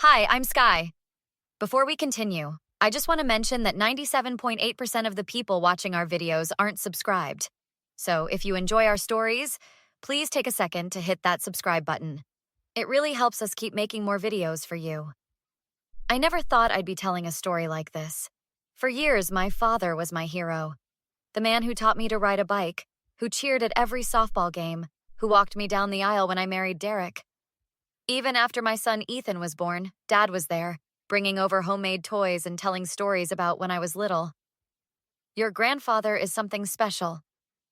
Hi, I'm Sky. Before we continue, I just want to mention that 97.8% of the people watching our videos aren't subscribed. So if you enjoy our stories, please take a second to hit that subscribe button. It really helps us keep making more videos for you. I never thought I'd be telling a story like this. For years, my father was my hero. The man who taught me to ride a bike, who cheered at every softball game, who walked me down the aisle when I married Derek. Even after my son Ethan was born, Dad was there, bringing over homemade toys and telling stories about when I was little. Your grandfather is something special,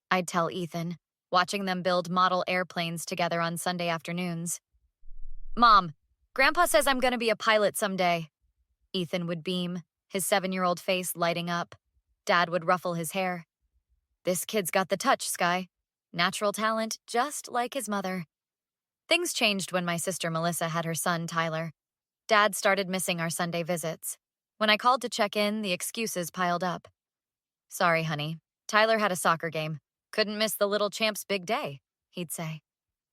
I'd tell Ethan, watching them build model airplanes together on Sunday afternoons. Mom, Grandpa says I'm going to be a pilot someday. Ethan would beam, his 7-year-old face lighting up. Dad would ruffle his hair. This kid's got the touch, Sky. Natural talent, just like his mother. Things changed when my sister Melissa had her son, Tyler. Dad started missing our Sunday visits. When I called to check in, the excuses piled up. Sorry, honey. Tyler had a soccer game. Couldn't miss the little champ's big day, he'd say.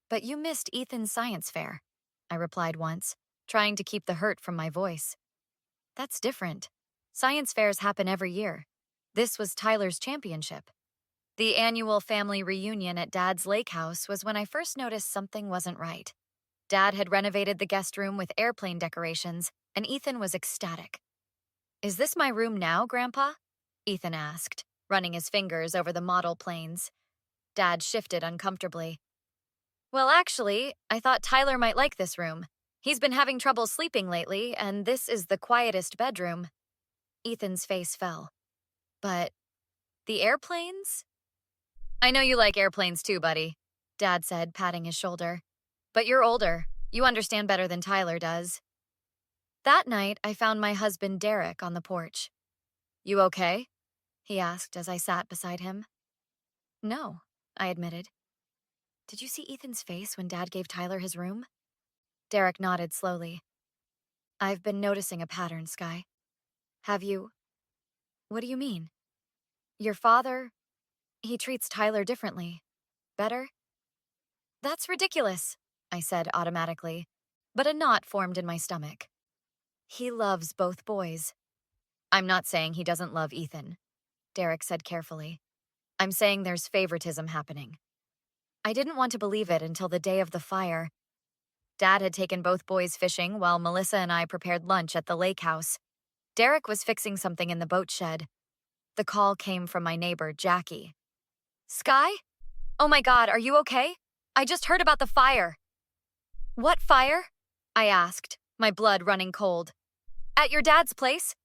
But you missed Ethan's science fair, I replied once, trying to keep the hurt from my voice. That's different. Science fairs happen every year. This was Tyler's championship. The annual family reunion at Dad's lake house was when I first noticed something wasn't right. Dad had renovated the guest room with airplane decorations, and Ethan was ecstatic. Is this my room now, Grandpa? Ethan asked, running his fingers over the model planes. Dad shifted uncomfortably. Well, actually, I thought Tyler might like this room. He's been having trouble sleeping lately, and this is the quietest bedroom. Ethan's face fell. But the airplanes? I know you like airplanes too, buddy, Dad said, patting his shoulder. But you're older. You understand better than Tyler does. That night, I found my husband Derek on the porch. You okay? He asked as I sat beside him. No, I admitted. Did you see Ethan's face when Dad gave Tyler his room? Derek nodded slowly. I've been noticing a pattern, Sky. Have you? What do you mean? Your father, he treats Tyler differently. Better? That's ridiculous, I said automatically, but a knot formed in my stomach. He loves both boys. I'm not saying he doesn't love Ethan, Derek said carefully. I'm saying there's favoritism happening. I didn't want to believe it until the day of the fire. Dad had taken both boys fishing while Melissa and I prepared lunch at the lake house. Derek was fixing something in the boat shed. The call came from my neighbor, Jackie. Sky? Oh my God, are you okay? I just heard about the fire. What fire? I asked, my blood running cold. At your dad's place?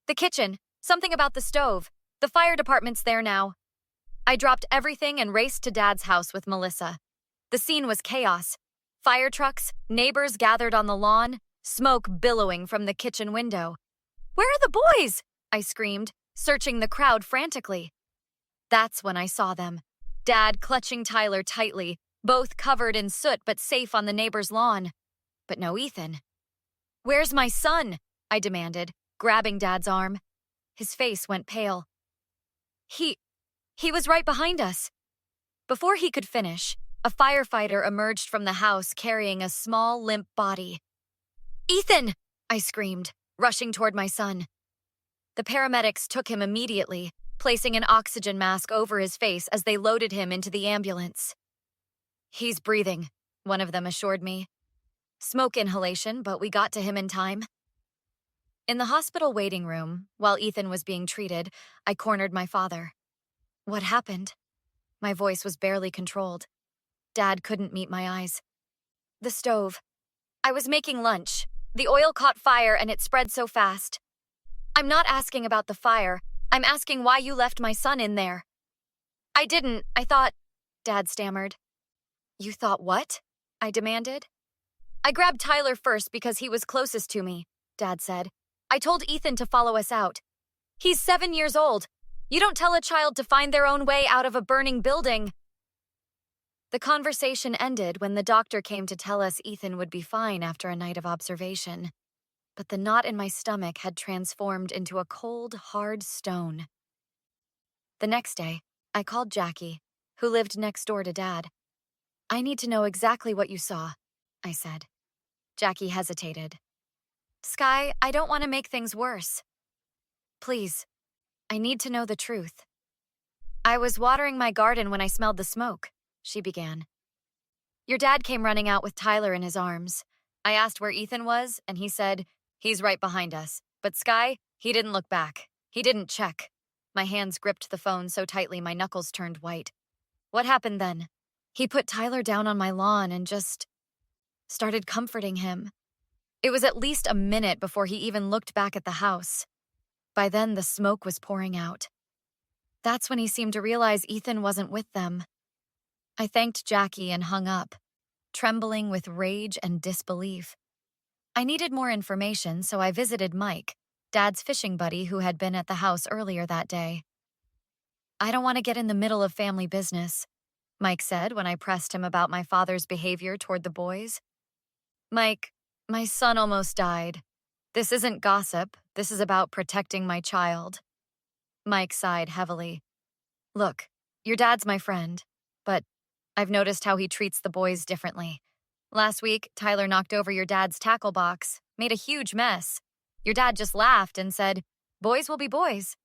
The kitchen. Something about the stove. The fire department's there now. I dropped everything and raced to Dad's house with Melissa. The scene was chaos. Fire trucks, neighbors gathered on the lawn, smoke billowing from the kitchen window. Where are the boys? I screamed, searching the crowd frantically. That's when I saw them. Dad clutching Tyler tightly, both covered in soot but safe on the neighbor's lawn. But no Ethan. Where's my son? I demanded, grabbing Dad's arm. His face went pale. He was right behind us. Before he could finish, a firefighter emerged from the house carrying a small, limp body. Ethan! I screamed, rushing toward my son. The paramedics took him immediately, placing an oxygen mask over his face as they loaded him into the ambulance. He's breathing, one of them assured me. Smoke inhalation, but we got to him in time. In the hospital waiting room, while Ethan was being treated, I cornered my father. What happened? My voice was barely controlled. Dad couldn't meet my eyes. The stove. I was making lunch. The oil caught fire and it spread so fast. I'm not asking about the fire. I'm asking why you left my son in there. I didn't. I thought... Dad stammered. You thought what? I demanded. I grabbed Tyler first because he was closest to me, Dad said. I told Ethan to follow us out. He's 7 years old. You don't tell a child to find their own way out of a burning building. The conversation ended when the doctor came to tell us Ethan would be fine after a night of observation. But the knot in my stomach had transformed into a cold, hard stone. The next day, I called Jackie, who lived next door to Dad. I need to know exactly what you saw, I said. Jackie hesitated. Sky, I don't want to make things worse. Please, I need to know the truth. I was watering my garden when I smelled the smoke, she began. Your dad came running out with Tyler in his arms. I asked where Ethan was, and he said, he's right behind us. But Sky, he didn't look back. He didn't check. My hands gripped the phone so tightly my knuckles turned white. What happened then? He put Tyler down on my lawn and just started comforting him. It was at least a minute before he even looked back at the house. By then, the smoke was pouring out. That's when he seemed to realize Ethan wasn't with them. I thanked Jackie and hung up, trembling with rage and disbelief. I needed more information, so I visited Mike, Dad's fishing buddy who had been at the house earlier that day. I don't want to get in the middle of family business, Mike said when I pressed him about my father's behavior toward the boys. Mike, my son almost died. This isn't gossip. This is about protecting my child. Mike sighed heavily. Look, your dad's my friend, but I've noticed how he treats the boys differently. Last week, Tyler knocked over your dad's tackle box, made a huge mess. Your dad just laughed and said, boys will be boys.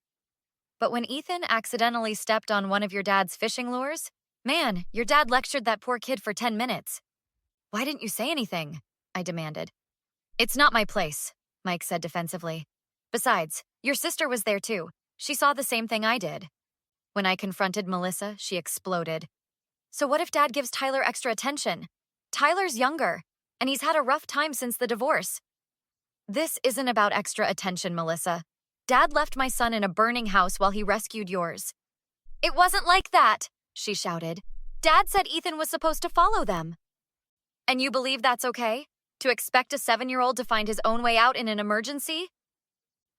But when Ethan accidentally stepped on one of your dad's fishing lures, man, your dad lectured that poor kid for 10 minutes. Why didn't you say anything? I demanded. It's not my place, Mike said defensively. Besides, your sister was there too. She saw the same thing I did. When I confronted Melissa, she exploded. So what if Dad gives Tyler extra attention? Tyler's younger, and he's had a rough time since the divorce. This isn't about extra attention, Melissa. Dad left my son in a burning house while he rescued yours. It wasn't like that, she shouted. Dad said Ethan was supposed to follow them. And you believe that's okay? To expect a 7-year-old to find his own way out in an emergency?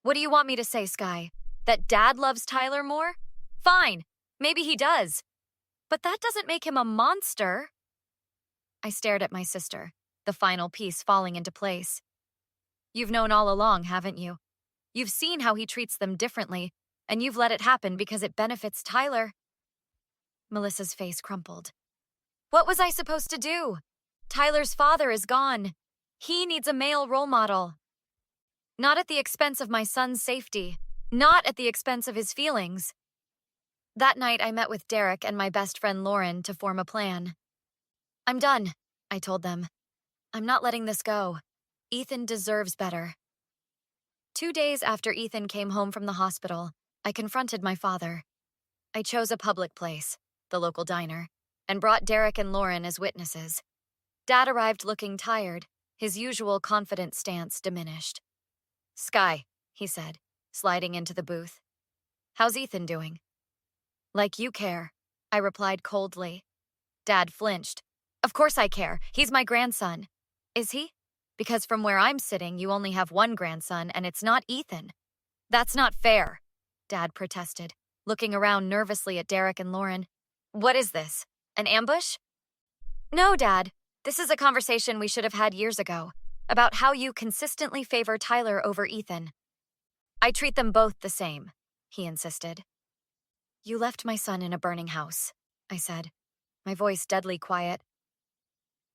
What do you want me to say, Sky? That Dad loves Tyler more? Fine, maybe he does. But that doesn't make him a monster. I stared at my sister, the final piece falling into place. You've known all along, haven't you? You've seen how he treats them differently, and you've let it happen because it benefits Tyler. Melissa's face crumpled. What was I supposed to do? Tyler's father is gone. He needs a male role model. Not at the expense of my son's safety. Not at the expense of his feelings. That night, I met with Derek and my best friend Lauren to form a plan. I'm done, I told them. I'm not letting this go. Ethan deserves better. 2 days after Ethan came home from the hospital, I confronted my father. I chose a public place, the local diner, and brought Derek and Lauren as witnesses. Dad arrived looking tired, his usual confident stance diminished. Sky, he said, sliding into the booth. How's Ethan doing? Like you care, I replied coldly. Dad flinched. Of course I care. He's my grandson. Is he? Because from where I'm sitting, you only have one grandson, and it's not Ethan. That's not fair, Dad protested, looking around nervously at Derek and Lauren. What is this? An ambush? No, Dad. This is a conversation we should have had years ago, about how you consistently favor Tyler over Ethan. I treat them both the same, he insisted. You left my son in a burning house, I said, my voice deadly quiet.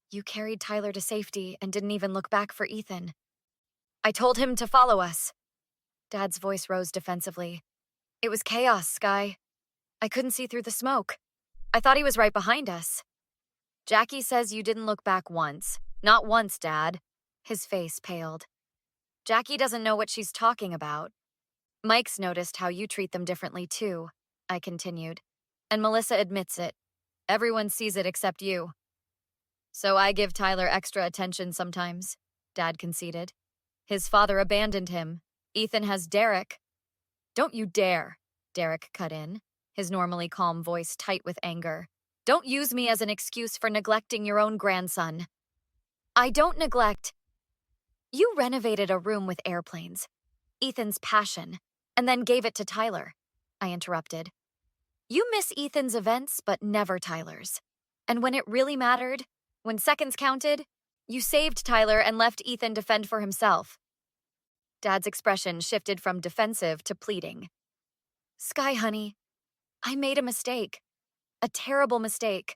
You carried Tyler to safety and didn't even look back for Ethan. I told him to follow us. Dad's voice rose defensively. It was chaos, Sky. I couldn't see through the smoke. I thought he was right behind us. Jackie says you didn't look back once. Not once, Dad. His face paled. Jackie doesn't know what she's talking about. Mike's noticed how you treat them differently too, I continued. And Melissa admits it. Everyone sees it except you. So I give Tyler extra attention sometimes, Dad conceded. His father abandoned him. Ethan has Derek. Don't you dare, Derek cut in, his normally calm voice tight with anger. Don't use me as an excuse for neglecting your own grandson. I don't neglect. You renovated a room with airplanes, Ethan's passion, and then gave it to Tyler, I interrupted. You miss Ethan's events, but never Tyler's. And when it really mattered, when seconds counted, you saved Tyler and left Ethan to fend for himself. Dad's expression shifted from defensive to pleading. Sky, honey, I made a mistake. A terrible mistake.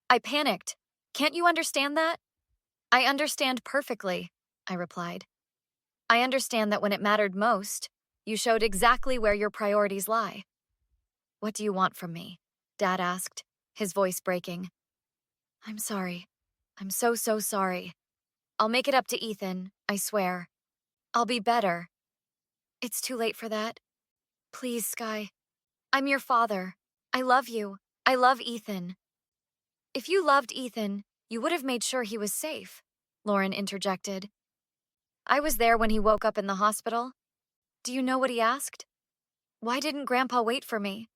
I panicked. Can't you understand that? I understand perfectly, I replied. I understand that when it mattered most, you showed exactly where your priorities lie. What do you want from me? Dad asked, his voice breaking. I'm sorry. I'm so sorry. I'll make it up to Ethan, I swear. I'll be better. It's too late for that. Please, Sky. I'm your father. I love you. I love Ethan. If you loved Ethan, you would have made sure he was safe, Lauren interjected. I was there when he woke up in the hospital. Do you know what he asked? Why didn't Grandpa wait for me?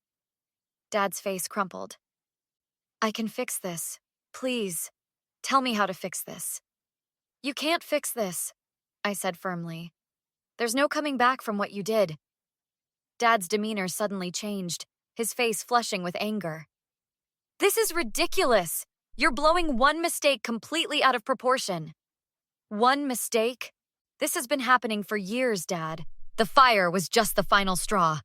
Dad's face crumpled. I can fix this. Please, tell me how to fix this. You can't fix this, I said firmly. There's no coming back from what you did. Dad's demeanor suddenly changed, his face flushing with anger. This is ridiculous. You're blowing one mistake completely out of proportion. One mistake? This has been happening for years, Dad. The fire was just the final straw.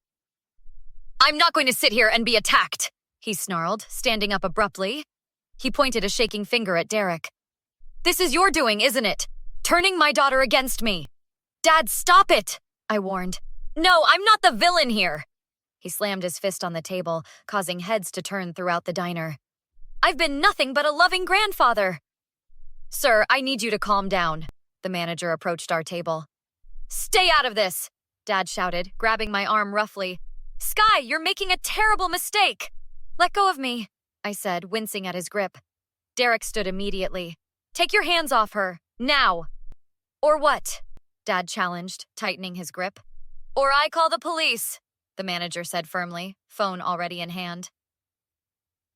I'm not going to sit here and be attacked, he snarled, standing up abruptly. He pointed a shaking finger at Derek. This is your doing, isn't it? Turning my daughter against me. Dad, stop it, I warned. No, I'm not the villain here. He slammed his fist on the table, causing heads to turn throughout the diner. I've been nothing but a loving grandfather. Sir, I need you to calm down. The manager approached our table. Stay out of this, Dad shouted, grabbing my arm roughly. Sky, you're making a terrible mistake. Let go of me, I said, wincing at his grip. Derek stood immediately. Take your hands off her, now. Or what? Dad challenged, tightening his grip. Or I call the police, the manager said firmly, phone already in hand.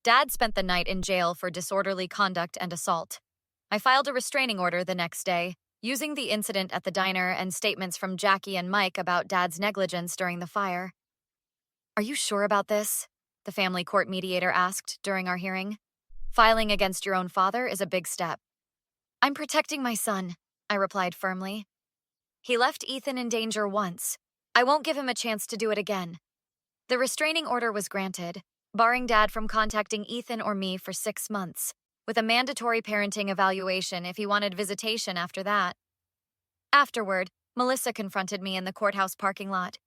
Dad spent the night in jail for disorderly conduct and assault. I filed a restraining order the next day, using the incident at the diner and statements from Jackie and Mike about Dad's negligence during the fire. Are you sure about this? The family court mediator asked during our hearing. Filing against your own father is a big step. I'm protecting my son, I replied firmly. He left Ethan in danger once. I won't give him a chance to do it again. The restraining order was granted, barring Dad from contacting Ethan or me for 6 months, with a mandatory parenting evaluation if he wanted visitation after that. Afterward, Melissa confronted me in the courthouse parking lot.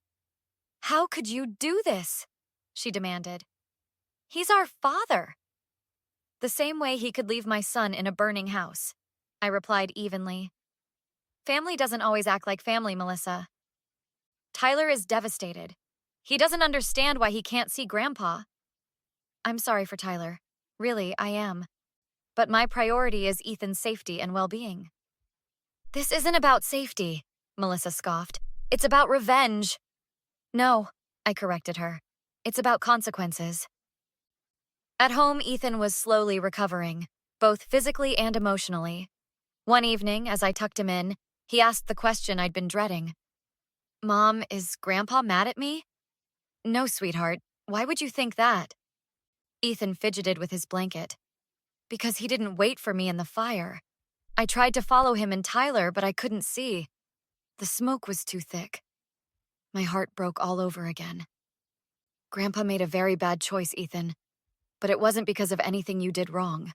How could you do this? She demanded. He's our father. The same way he could leave my son in a burning house, I replied evenly. Family doesn't always act like family, Melissa. Tyler is devastated. He doesn't understand why he can't see Grandpa. I'm sorry for Tyler. Really, I am. But my priority is Ethan's safety and well-being. This isn't about safety, Melissa scoffed. It's about revenge. No, I corrected her. It's about consequences. At home, Ethan was slowly recovering, both physically and emotionally. One evening, as I tucked him in, he asked the question I'd been dreading. Mom, is Grandpa mad at me? No, sweetheart. Why would you think that? Ethan fidgeted with his blanket. Because he didn't wait for me in the fire. I tried to follow him and Tyler, but I couldn't see. The smoke was too thick. My heart broke all over again. Grandpa made a very bad choice, Ethan. But it wasn't because of anything you did wrong.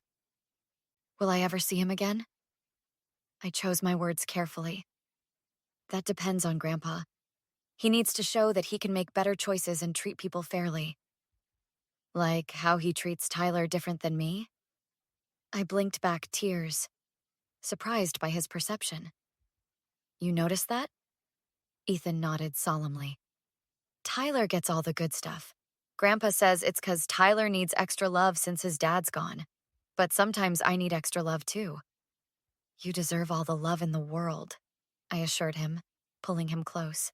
Will I ever see him again? I chose my words carefully. That depends on Grandpa. He needs to show that he can make better choices and treat people fairly. Like how he treats Tyler different than me? I blinked back tears, surprised by his perception. You noticed that? Ethan nodded solemnly. Tyler gets all the good stuff. Grandpa says it's 'cause Tyler needs extra love since his dad's gone. But sometimes I need extra love too. You deserve all the love in the world, I assured him, pulling him close.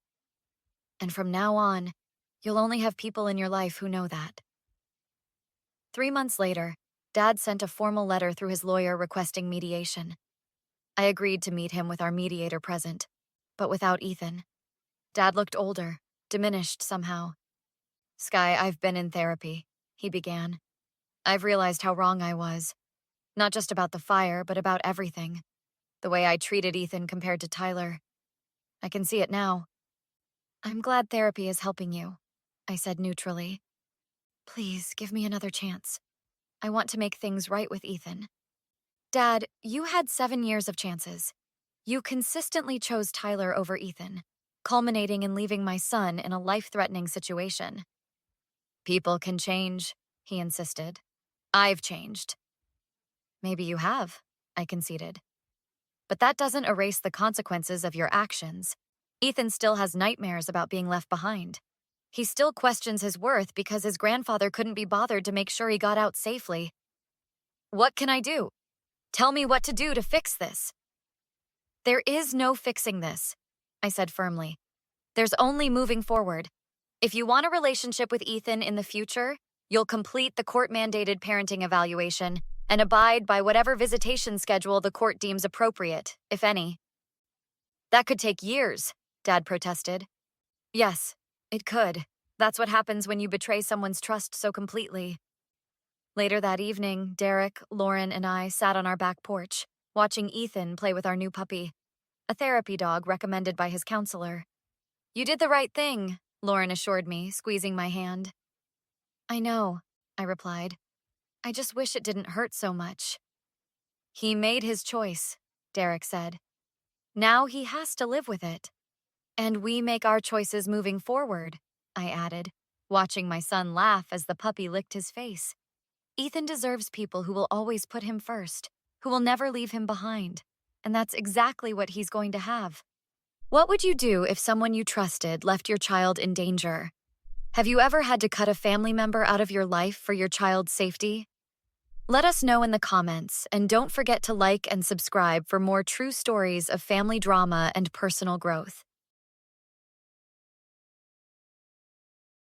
And from now on, you'll only have people in your life who know that. 3 months later, Dad sent a formal letter through his lawyer requesting mediation. I agreed to meet him with our mediator present, but without Ethan. Dad looked older, diminished somehow. Sky, I've been in therapy, he began. I've realized how wrong I was. Not just about the fire, but about everything. The way I treated Ethan compared to Tyler. I can see it now. I'm glad therapy is helping you, I said neutrally. Please, give me another chance. I want to make things right with Ethan. Dad, you had 7 years of chances. You consistently chose Tyler over Ethan, culminating in leaving my son in a life-threatening situation. People can change, he insisted. I've changed. Maybe you have, I conceded. But that doesn't erase the consequences of your actions. Ethan still has nightmares about being left behind. He still questions his worth because his grandfather couldn't be bothered to make sure he got out safely. What can I do? Tell me what to do to fix this. There is no fixing this, I said firmly. There's only moving forward. If you want a relationship with Ethan in the future, you'll complete the court-mandated parenting evaluation and abide by whatever visitation schedule the court deems appropriate, if any. That could take years, Dad protested. Yes, it could. That's what happens when you betray someone's trust so completely. Later that evening, Derek, Lauren, and I sat on our back porch, watching Ethan play with our new puppy, a therapy dog recommended by his counselor. You did the right thing, Lauren assured me, squeezing my hand. I know, I replied. I just wish it didn't hurt so much. He made his choice, Derek said. Now he has to live with it. And we make our choices moving forward, I added, watching my son laugh as the puppy licked his face. Ethan deserves people who will always put him first, who will never leave him behind. And that's exactly what he's going to have. What would you do if someone you trusted left your child in danger? Have you ever had to cut a family member out of your life for your child's safety? Let us know in the comments, and don't forget to like and subscribe for more true stories of family drama and personal growth.